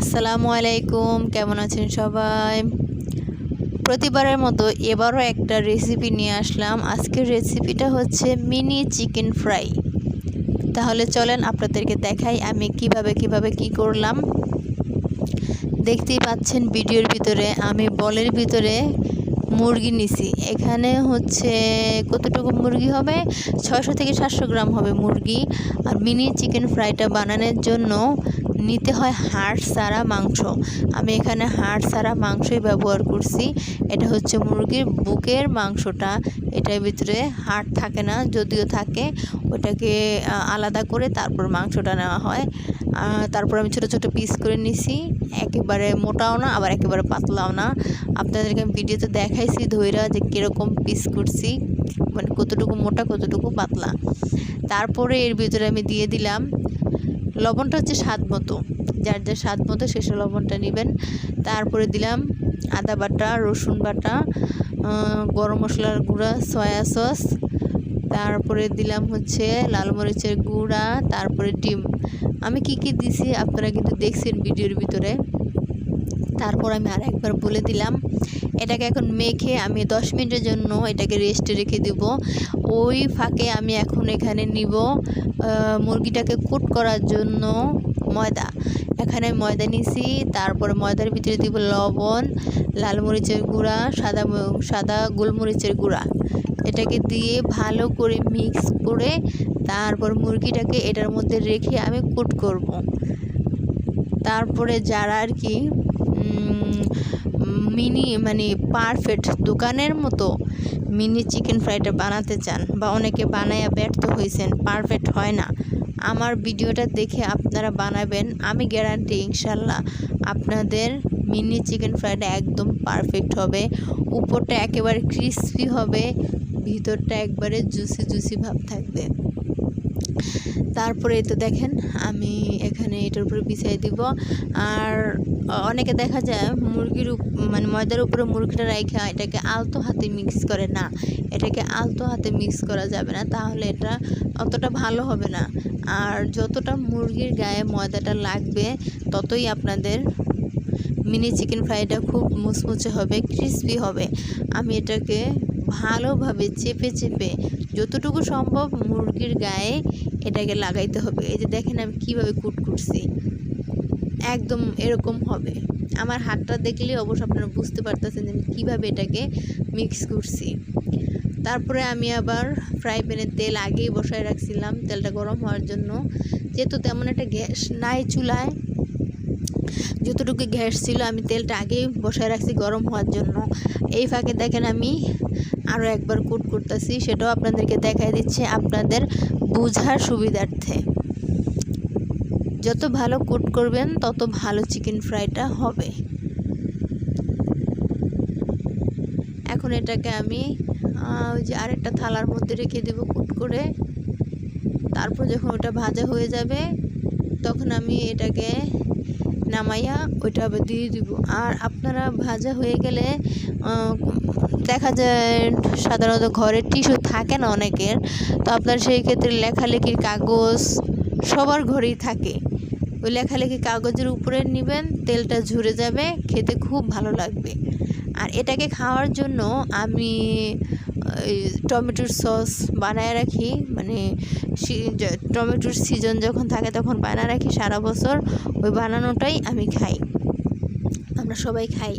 আসসালামু আলাইকুম, কেমন আছেন সবাই? প্রতিবারের মতো এবারও একটা রেসিপি নিয়ে আসলাম। আজকের রেসিপিটা হচ্ছে মিনি চিকেন ফ্রাই। তাহলে চলেন আপনাদেরকে দেখাই আমি কিভাবে কি করলাম। দেখতেই পাচ্ছেন ভিডিওর ভিতরে আমি বলের ভিতরে মুরগি নিছি। এখানে হচ্ছে কতটুকু মুরগি হবে, 600 থেকে 700 গ্রাম হবে মুরগি। আর মিনি চিকেন ফ্রাইটা বানানোর জন্য নিতে হয় হাড় ছাড়া মাংস। আমি এখানে হাড় ছাড়া মাংসই ব্যবহার করছি। এটা হচ্ছে মুরগির বুকের মাংসটা, এটার ভিতরে হাড় থাকে না, যদিও থাকে ওটাকে আলাদা করে তারপর মাংসটা নেওয়া হয়। তারপর আমি ছোটো ছোটো পিস করে নিছি, একেবারে মোটাও না আবার একেবারে পাতলাও না। আপনাদেরকে আমি ভিডিওতে দেখাইছি ধইরা যে কীরকম পিস করছি, মানে কতটুকু মোটা কতটুকু পাতলা। তারপরে এর ভিতরে আমি দিয়ে দিলাম লবণটা হচ্ছে স্বাদ মতো, যার যার স্বাদ মতো শেষে লবণটা নেবেন। তারপরে দিলাম আদা বাটা, রসুন বাটা, গরম মশলার গুঁড়া, সয়া সস, তারপরে দিলাম হচ্ছে লাল মরিচের গুঁড়া, তারপরে ডিম। আমি কি দিছি আপনারা কিন্তু দেখছেন ভিডিওর ভিতরে। তারপর আমি আর একবার বলে দিলাম, এটাকে এখন মেখে আমি 10 মিনিটের জন্য এটাকে রেস্টে রেখে দেব। ওই ফাঁকে আমি এখন এখানে নিব মুরগিটাকে কুট করার জন্য ময়দা। এখানে ময়দা নিছি, তারপরে ময়দার ভিতরে দিব লবণ, লাল মরিচের গুঁড়া, সাদা গোলমরিচের গুঁড়া। এটাকে দিয়ে ভালো করে মিক্স করে তারপর মুরগিটাকে এটার মধ্যে রেখে আমি কুট করব। তারপরে যারা আর কি মিনি মানে পারফেক্ট দোকানের মতো মিনি চিকেন ফ্রাইটা বানাতে চান, বা অনেকে বানায়া ব্যর্থ হয়েছেন, পারফেক্ট হয় না, আমার ভিডিওটা দেখে আপনারা বানাবেন। আমি গ্যারান্টি ইনশাল্লাহ আপনাদের মিনি চিকেন ফ্রাইটা একদম পারফেক্ট হবে। উপরটা একেবারে ক্রিস্পি হবে, ভিতরটা একবারে জুসি ভাব থাকবে। তারপরে তো দেখেন আমি এখানে এটার উপরে বিছাই দিব। আর অনেকে দেখা যায় মুরগির মানে ময়দার উপরে মুরগিটা রাখা এটাকে আলতো হাতে মিক্স করে না, এটাকে আলতো হাতে মিক্স করা যাবে না, তাহলে এটা অতটা ভালো হবে না। আর যতটা মুরগির গায়ে ময়দাটা লাগবে ততই আপনাদের মিনি চিকেন ফ্রাইটা খুব মুচমুচে হবে, ক্রিস্পি হবে। আমি এটাকে ভালোভাবে চেপে যতটুকু সম্ভব মুরগির গায়ে এটাকে লাগাইতে হবে। এই যে দেখেন আমি কিভাবে কুট করছি, একদম এরকম হবে। আমার হাতটা দেখলে অবশ্য আপনারা বুঝতে পারতেছেন যে আমি কীভাবে এটাকে মিক্স করছি। তারপরে আমি আবার ফ্রাই প্যানে তেল আগেই বসায় রাখছিলাম তেলটা গরম হওয়ার জন্য। যেহেতু তেমন একটা গ্যাস নাই চুলায়, যতটুকু গ্যাস ছিল আমি তেলটা আগেই বসায় রাখছি গরম হওয়ার জন্য। এই ফাঁকে দেখেন আমি আরও একবার কুট করতেছি, সেটাও আপনাদেরকে দেখাই দিচ্ছি আপনাদের বোঝার সুবিধার্থে। যত ভালো কুট করবেন তত ভালো চিকেন ফ্রাইটা হবে। এখন এটাকে আমি ওই যে আরেকটা থালার মধ্যে রেখে দেব কুট করে। তারপর যখন ওটা ভাজা হয়ে যাবে তখন আমি এটাকে নামাইয়া ওইটা আবার দিয়ে দিব। আর আপনারা ভাজা হয়ে গেলে দেখা যায় সাধারণত ঘরে টিস্যু থাকে না অনেকের, তো আপনার সেই ক্ষেত্রে লেখালেখির কাগজ সবার ঘরেই থাকে, ওই লেখালেখির কাগজের উপরে নেবেন, তেলটা ঝরে যাবে, খেতে খুব ভালো লাগবে। আর এটাকে খাওয়ার জন্য আমি টমেটোর সস বানায় রাখি, মানে টমেটোর সিজন যখন থাকে তখন বানায় রাখি সারা বছর, ওই বানানোটাই আমি খাই, আমরা সবাই খাই।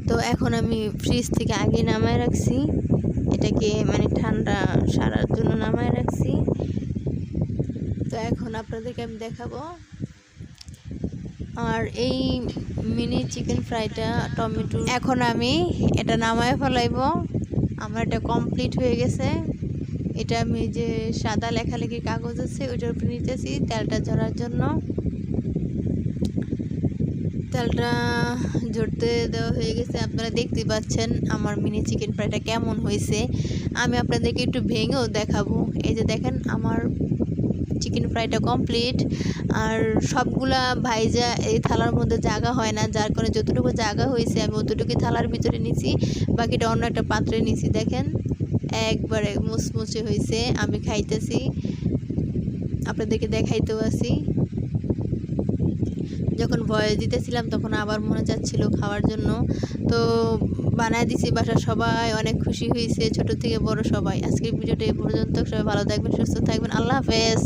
তো এখন আমি ফ্রিজ থেকে আগে নামায় রাখছি, এটাকে মানে ঠান্ডা সারার জন্য নামায় রাখছি। তো এখন আপনাদেরকে আমি দেখাবো। আর এই মিনি চিকেন ফ্রাইটা টমেটো এখন আমি এটা নামায় ফেলাইব। আমার এটা কমপ্লিট হয়ে গেছে। এটা আমি যে সাদা লেখালেখির কাগজ আছে ওইটার উপরে নিতেছি তেলটা ঝরার জন্য। তেলটা ঝরতে দেওয়া হয়ে গেছে, আপনারা দেখতে পাচ্ছেন আমার মিনি চিকেন ফ্রাইটা কেমন হয়েছে। আমি আপনাদেরকে একটু ভেঙেও দেখাবো। এই যে দেখেন আমার চিকেন ফ্রাইটা কমপ্লিট। আর সবগুলা ভাইজা এই থালার মধ্যে জায়গা হয় না, যার কারণে যতটুকু জায়গা হয়েছে আমি অতটুকু থালার ভিতরে নিছি, বাকিটা অন্য একটা পাত্রে নিছি। দেখেন একবারে মুচমুচে হয়েছে। আমি খাইতেছি, আপনাদেরকে দেখাইতেও আছি। যখন ভয়েস দিতেছিলাম তখন আবার মনে যাচ্ছিল খাওয়ার জন্য। তো বানায় দিছি, বাসার সবাই অনেক খুশি হয়েছে, ছোট থেকে বড় সবাই। আজকের ভিডিওটা এই পর্যন্ত। সবাই ভালো থাকবেন, সুস্থ থাকবেন। আল্লাহ হাফেজ।